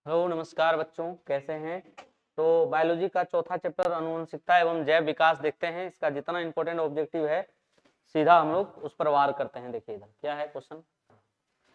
Hello नमस्कार बच्चों, कैसे हैं। तो बायोलॉजी का चौथा चैप्टर आनुवंशिकता एवं जैव विकास देखते हैं। इसका जितना इंपॉर्टेंट ऑब्जेक्टिव है सीधा हम लोग उस पर वार करते हैं। देखिए इधर क्या है क्वेश्चन।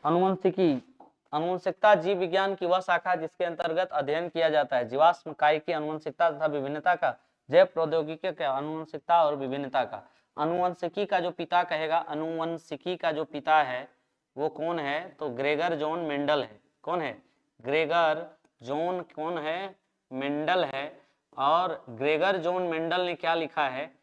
आनुवंशिकी आनुवंशिकता जीव विज्ञान की वह शाखा जिसके अंतर्गत अध्ययन किया जाता है जीवाश्म काई की आनुवंशिकता तथा विभिन्नता का, जैव प्रौद्योगिकी के आनुवंशिकता और विभिन्नता का। आनुवंशिकी का जो पिता कहेगा, आनुवंशिकी का जो पिता है वो कौन है, तो ग्रेगर जॉन मेंडल है। कौन है? ग्रेगर जॉन कौन है? मेंडल है। और ग्रेगर जॉन मेंडल ने क्या लिखा है,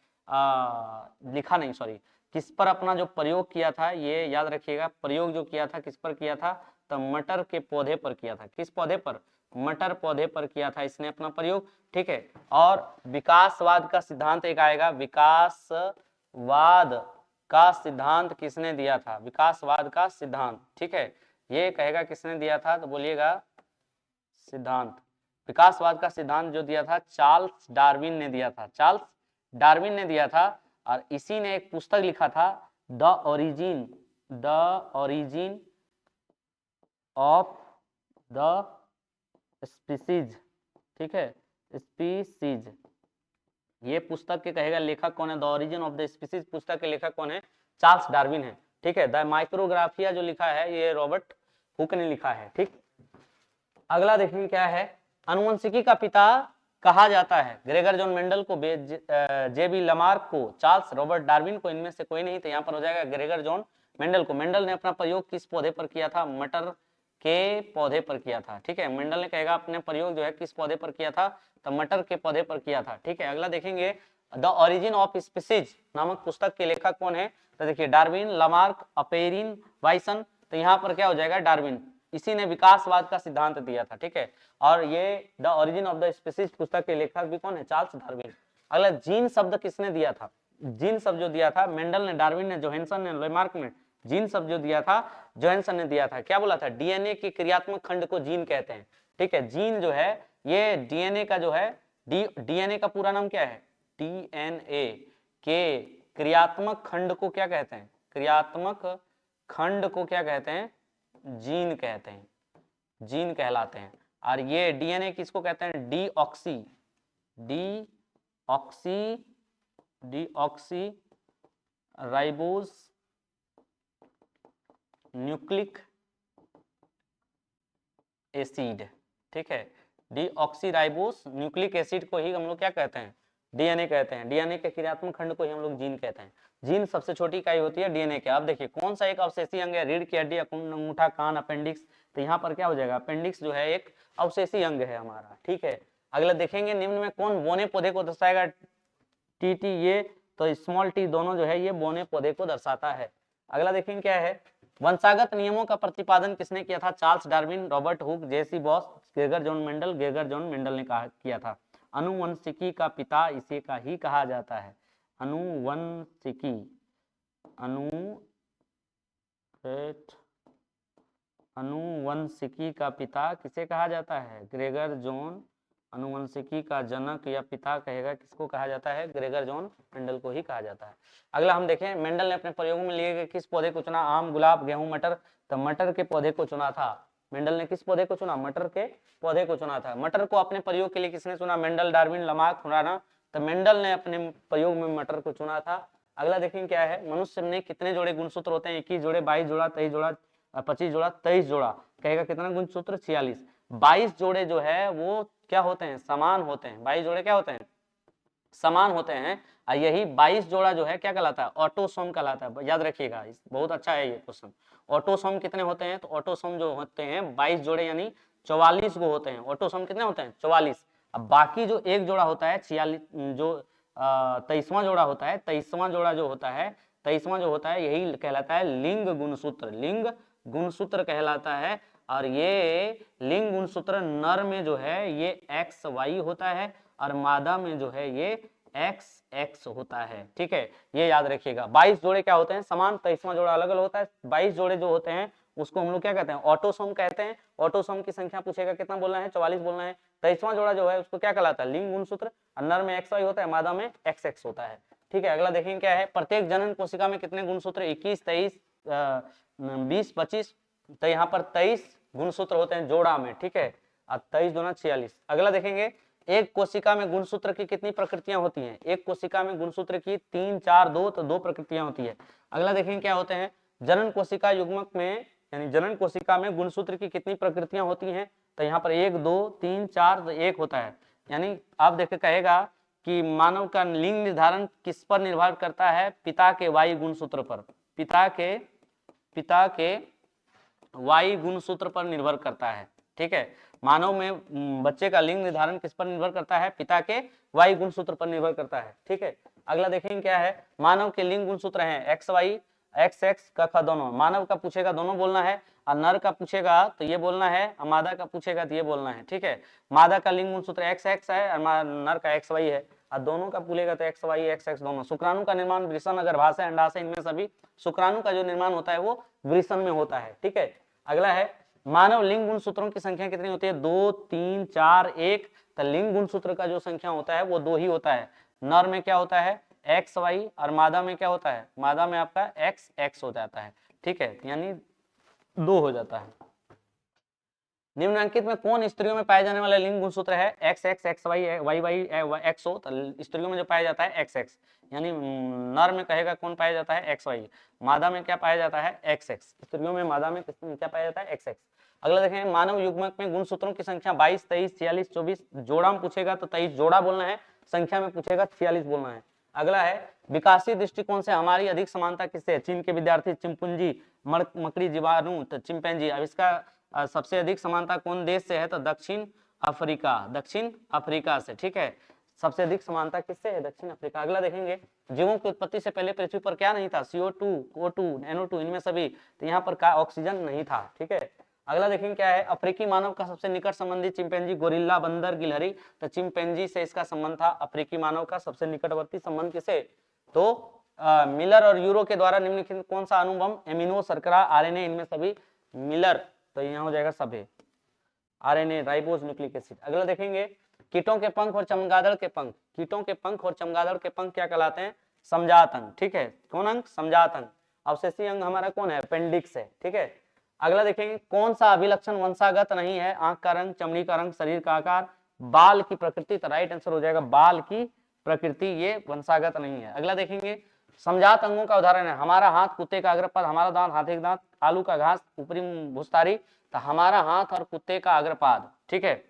लिखा नहीं सॉरी, किस पर अपना जो प्रयोग किया था, ये याद रखिएगा। प्रयोग जो किया था किस पर किया था, तो मटर के पौधे पर किया था। किस पौधे पर? मटर पौधे पर किया था इसने अपना प्रयोग। ठीक है। और विकासवाद का सिद्धांत एक आएगा। विकासवाद का सिद्धांत किसने दिया था? विकासवाद का सिद्धांत। ठीक है, ये कहेगा किसने दिया था, तो बोलिएगा सिद्धांत। विकासवाद का सिद्धांत जो दिया था चार्ल्स डार्विन ने दिया था। चार्ल्स डार्विन ने दिया था। और इसी ने एक पुस्तक लिखा था the origin of the species. ठीक है, स्पीसीज, ये पुस्तक के कहेगा लेखक कौन है? The origin of the species पुस्तक के लेखक कौन है? चार्ल्स डार्विन है। ठीक है। द माइक्रोग्राफिया जो लिखा है ये रॉबर्ट हुक ने लिखा है। ठीक, अगला देखेंगे क्या है। आनुवंशिकी का पिता कहा जाता है ग्रेगर जॉन मेंडल को, जे बी लमार्क को, चार्ल्स रॉबर्ट डार्विन को। इनमें से कोई नहीं, तो यहाँ पर हो जाएगा ग्रेगर जॉन मेंडल को। मेंडल ने अपना प्रयोग किस पौधे पर किया था? मटर के पौधे पर किया था। ठीक है, मेंडल ने कहेगा अपने प्रयोग जो है किस पौधे पर किया था, तो मटर के पौधे पर किया था। ठीक है, अगला देखेंगे द ओरिजिन ऑफ स्पीसीज नामक पुस्तक के लेखक कौन है, तो देखिए डार्विन, लमार्क, अपेरिन, वाइसन। तो यहाँ पर क्या हो जाएगा? डार्विन। इसी ने विकासवाद का सिद्धांत दिया था। ठीक है, और ये the origin of the species पुस्तक के लेखक भी कौन है? Charles Darwin. अगला जीन शब्द किसने दिया था? जीन शब्द जो दिया था मेंडल ने, डार्विन ने, जोहानसन ने, लेमार्क ने। जीन शब्द जो दिया था जोहानसन ने दिया था। क्या बोला था? डीएनए के क्रियात्मक खंड को जीन कहते हैं। ठीक है, जीन जो है ये डीएनए का जो है, डीएनए का पूरा नाम क्या है? डीएनए के क्रियात्मक खंड को क्या कहते हैं? क्रियात्मक खंड को क्या कहते हैं? जीन कहते हैं, जीन कहलाते हैं। और ये डीएनए किसको कहते हैं? Deoxy ribose nucleic acid. ठीक है, डीऑक्सी राइबोस न्यूक्लिक एसिड को ही हम लोग क्या कहते हैं? डीएनए कहते हैं। डीएनए के क्रियात्मक खंड को ही हम लोग जीन कहते हैं। जीन सबसे छोटी इकाई होती है डीएनए के। अब देखिए कौन सा एक अवशेषी अंग है? रीढ़ की हड्डी, अंगूठा, कान, अपेंडिक्स। तो यहाँ पर क्या हो जाएगा? अपेंडिक्स जो है एक अवशेषी अंग है हमारा। ठीक है, अगला देखेंगे निम्न में कौन बोने पौधे को दर्शाएगा? टी, ये तो स्मॉल टी दोनों जो है ये बोने पौधे को दर्शाता है। अगला देखेंगे क्या है। वंशागत नियमों का प्रतिपादन किसने किया था? Charles Darwin, Robert Hooke, JC Bose, Gregor John Mendel. Gregor John Mendel ने किया था। आनुवंशिकी का पिता इसे का ही कहा जाता है। आनुवंशिकी, आनुवंशिकी का पिता किसे कहा जाता है? Gregor John. आनुवंशिकी का जनक या पिता कहेगा किसको कहा जाता है? ग्रेगर जॉन मेंडल को ही कहा जाता है। अगला हम देखें, मेंडल ने अपने प्रयोग में लिए गए किस पौधे को चुना? आम, गुलाब, गेहूं, मटर। तो मटर के पौधे को चुना था। मेंडल ने किस पौधे को चुना? मटर के पौधे को चुना था। मटर को अपने प्रयोग के लिए किसने चुना? Mendel, Darwin, Lamarck, Khurana. तो मेंडल ने अपने प्रयोग में मटर को चुना था। अगला देखेंगे क्या है। मनुष्य में कितने जोड़े गुणसूत्र होते हैं? 21 जोड़े, 22 जोड़ा, 23 जोड़ा, 25 जोड़ा, 23 जोड़ा। कहेगा कितना गुणसूत्र? 46। 22 जोड़े जो है वो क्या होते हैं? समान होते हैं। 22 जोड़े क्या होते हैं? समान होते हैं। और यही 22 जोड़ा जो है क्या कहलाता है? ऑटोसोम कहलाता है। याद रखिएगा, बहुत अच्छा है ये क्वेश्चन। ऑटोसोम कितने होते हैं? तो ऑटोसोम जो होते हैं 22 जोड़े यानी 44 गो होते हैं। ऑटोसोम कितने होते हैं? 44। अब बाकी जो एक जोड़ा होता है 46, जो 23वां जोड़ा होता है, 23वां जोड़ा जो होता है, 23वां जो होता है यही कहलाता है लिंग गुणसूत्र। लिंग गुणसूत्र कहलाता है। और ये लिंग गुणसूत्र नर में जो है ये XY होता है और मादा में जो है ये XX होता है। ठीक है, ये याद रखिएगा। 22 जोड़े क्या होते हैं? समान। 23वां जोड़ा अलग अलग होता है। 22 जोड़े जो होते हैं उसको हम लोग क्या कहते हैं? ऑटोसोम कहते हैं। ऑटोसोम की संख्या पूछेगा कितना बोलना है? 44 बोलना है। 23वां जोड़ा जो है उसको क्या कहलाता है? लिंग गुणसूत्र। नर में XY होता है, मादा में XX होता है। ठीक है, अगला देखेंगे क्या है। प्रत्येक जनन कोशिका में कितने गुणसूत्र? 21, 23, 20, 25। तो यहाँ पर 23 गुणसूत्र होते हैं जोड़ा में। ठीक है, और 23 दूना 46। अगला देखेंगे, एक कोशिका में गुणसूत्र की कितनी प्रकृतियां होती हैं? एक कोशिका में गुणसूत्र की 3, 4, 2 तो 2 प्रकृतियां होती है। अगला देखेंगे क्या होते हैं, जनन कोशिका युग्मक में यानी जनन कोशिका में गुणसूत्र की कितनी प्रकृतियां होती हैं? तो यहाँ पर 1, 2, 3, 4 तो 1 होता है। यानी आप देख कहेगा कि मानव का लिंग निर्धारण किस पर निर्भर करता है? पिता के वाई गुणसूत्र पर। पिता के वाई गुणसूत्र पर निर्भर करता है। ठीक है, मानव में बच्चे का लिंग निर्धारण किस पर निर्भर करता है? पिता के वाई गुणसूत्र पर निर्भर करता है। ठीक है, अगला देखेंगे क्या है, मानव के लिंग गुणसूत्र हैं एक्स वाई, एक्स एक्स क दोनों। मानव का पूछेगा दोनों बोलना है, और नर का पूछेगा तो ये बोलना है, और मादा का पूछेगा तो ये बोलना है। ठीक है, मादा का लिंग गुणसूत्र एक्स एक्स है और नर का एक्स वाई है, और दोनों का पूछेगा तो एक्स वाई एक्स एक्स दोनों। शुक्राणु का निर्माण वृषण, गर्भाशय, अंडाशय, इनमें सभी शुक्राणु का जो निर्माण होता है वो वृषण में होता है। ठीक है, अगला है, मानव लिंग गुणसूत्रों की संख्या कितनी होती है? 2, 3, 4, 1। तो लिंग गुणसूत्र का जो संख्या होता है वो 2 ही होता है। नर में क्या होता है? एक्स वाई, और मादा में क्या होता है? मादा में आपका एक्स एक्स हो जाता है। ठीक है, यानी 2 हो जाता है। निम्नलिखित में कौन स्त्रियों में पाए जाने वाला लिंग गुणसूत्र है? X X, X Y, Y Y, X हो। तो स्त्रियों में जो पाया जाता है एक्स एक्स, यानी नर में कहेगा कौन पाया जाता है? X Y. मादा में क्या पाया जाता है? X X. स्त्रियों में मादा में क्या पाया जाता है? X X. अगला देखें, मानव युग्मक में गुणसूत्रों की संख्या 22, 23, 46, 24। जोड़ा में पूछेगा तो 23 जोड़ा बोलना है, संख्या में पूछेगा 46 बोलना है। अगला है, विकासीय दृष्टिकोण से हमारी अधिक समानता किससे है? चीन के विद्यार्थी, चिंपुंजी, मकड़ी, जीवाणु, तो चिंपैंजी। अब इसका सबसे अधिक समानता कौन देश से है? तो दक्षिण अफ्रीका, दक्षिण अफ्रीका से। ठीक है, सबसे अधिक समानता किससे है? दक्षिण अफ्रीका। अगला देखेंगे, जीवों की उत्पत्ति से पहले पृथ्वी पर क्या नहीं था? CO2, O2, NO2, इनमें सभी। तो यहाँ पर का ऑक्सीजन नहीं था। ठीक है, अगला देखेंगे क्या है, अफ्रीकी मानव का सबसे निकट संबंधी चिंपैंजी, गोरिल्ला, बंदर, गिलहरी। तो चिंपैंजी से इसका संबंध था। अफ्रीकी मानव का सबसे निकटवर्ती संबंध किसे? तो मिलर और यूरो के द्वारा निम्नलिखित कौन सा अणुबम, एमिनो, शर्करा, RNA, इनमें सभी मिलर। तो यहाँ हो जाएगा सभी RNA, राइबोज, न्यूक्लिक एसिड। अगला देखेंगे, कीटों के पंख और चमगादड़ के पंख, कीटों के पंख और चमगादड़ के पंख क्या कहलाते हैं? समजात अंग। ठीक है, कौन अंग? समजात अंग। अवशेषी अंग हमारा कौन है? अपेंडिक्स है। ठीक है, अगला देखेंगे, कौन सा अभिलक्षण वंशागत नहीं है? आंख का रंग, चमड़ी का रंग, शरीर का आकार, बाल की प्रकृति। तो राइट आंसर हो जाएगा बाल की प्रकृति, ये वंशागत नहीं है। अगला देखेंगे, समजात अंगों का उदाहरण है, हमारा हाथ कुत्ते का अग्रपाद, हमारा दांत हाथी का दांत, आलू का घास, ऊपरी भुस्तारी। तो हमारा हाथ और कुत्ते का अग्रपाद। ठीक है,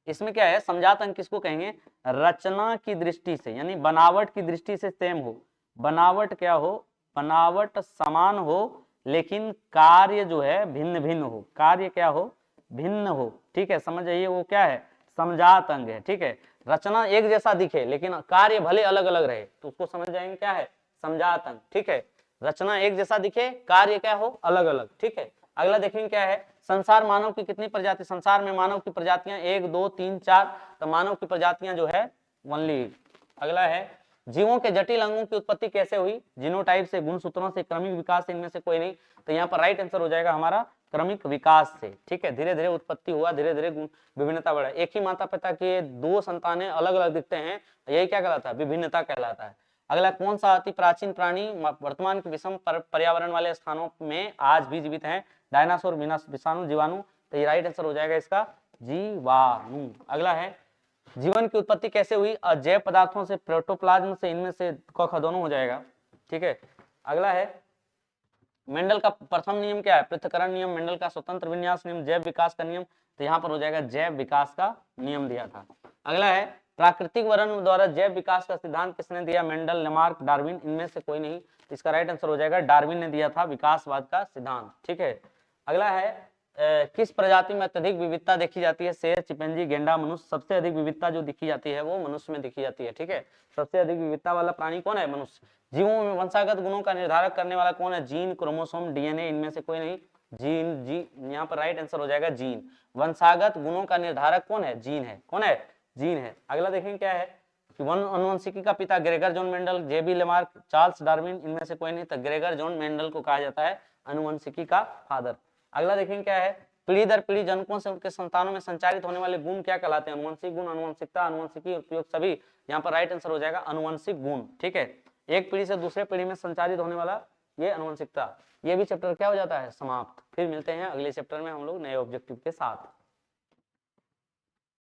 इसमें क्या है, समजात अंग किसको कहेंगे? रचना की दृष्टि से, यानी बनावट की दृष्टि से सेम हो, बनावट क्या हो? बनावट समान हो, लेकिन कार्य जो है भिन्न भिन्न हो, कार्य क्या हो? भिन्न हो। ठीक है, समझ जाइए, वो क्या है? समजात अंग है। ठीक है, रचना एक जैसा दिखे लेकिन कार्य भले अलग अलग रहे तो उसको समझ जाएंगे क्या है? समजात अंग। ठीक है, रचना एक जैसा दिखे, कार्य क्या हो? अलग अलग। ठीक है, अगला देखेंगे क्या है, संसार मानव की कितनी प्रजाति? संसार में मानव की प्रजातियां 1, 2, 3, 4। तो मानव की प्रजातियां जो है ओनली। अगला है, जीवों के जटिल अंगों की उत्पत्ति कैसे हुई? जीनोटाइप से, गुणसूत्रों से, क्रमिक विकास से, इनमें से कोई नहीं। तो यहाँ पर राइट आंसर हो जाएगा हमारा क्रमिक विकास से। ठीक है, धीरे धीरे उत्पत्ति हुआ, धीरे धीरे विभिन्नता बढ़ा। एक ही माता पिता के 2 संतानें अलग अलग दिखते हैं, यही क्या कहलाता है? विभिन्नता कहलाता है। अगला, कौन सा अति प्राचीन प्राणी वर्तमान के विषम पर्यावरण वाले स्थानों में आज भी जीवित है? डायनासोर, विषाणु, जीवाणु। तो ये राइट आंसर हो जाएगा इसका जीवाणु। अगला है, जीवन की उत्पत्ति कैसे हुई? अजैव पदार्थों से, प्रोटोप्लाज्म से, इनमें से क दोनों हो जाएगा। ठीक है, अगला है, मेंडल का प्रथम नियम क्या है? पृथक्करण नियम, मेंडल का स्वतंत्र विन्यास नियम, जैव विकास का नियम। तो यहाँ पर हो जाएगा जैव विकास का नियम दिया था। अगला है, प्राकृतिक वर्ण द्वारा जैव विकास का सिद्धांत किसने दिया? मेंडल, लेमार्क, डार्विन, इनमें से कोई नहीं। इसका राइट आंसर हो जाएगा डार्विन ने दिया था विकासवाद का सिद्धांत। ठीक है, अगला है, किस प्रजाति में अत्यधिक विविधता देखी जाती है? शेर, चिंपैंजी, गेंडा, मनुष्य। सबसे अधिक विविधता जो दिखी जाती है वो मनुष्य में दिखी जाती है। ठीक है, सबसे अधिक विविधता वाला प्राणी कौन है? मनुष्य। जीवों में वंशागत गुणों का निर्धारक करने वाला कौन है? जीन, क्रोमोसोम, DNA, इनमें से कोई नहीं। जीन, जी, यहाँ पर राइट आंसर हो जाएगा जीन। वंशागत गुणों का निर्धारक कौन है? जीन है। कौन है? जीन है। अगला देखेंगे क्या है, अनुवंशिकी का पिता Gregor John Mendel, JB Lamarck, Charles Darwin, इनमें से कोई नहीं। तो ग्रेगर जॉन मेंडल को कहा जाता है अनुवंशिकी का फादर। अगला देखेंगे क्या है, पीढ़ी दर पीढ़ी जनकों से उनके संतानों में संचारित होने वाले गुण क्या कहलाते हैं? अनुवंशिक गुण, अनुवंशिकता, अनुवंशिकी, उपयोग, सभी। यहाँ पर राइट आंसर हो जाएगा अनुवंशिक गुण। ठीक है, एक पीढ़ी से दूसरे पीढ़ी में संचारित होने वाला ये अनुवंशिकता। ये भी चैप्टर क्या हो जाता है? समाप्त। फिर मिलते हैं अगले चैप्टर में हम लोग नए ऑब्जेक्टिव के साथ।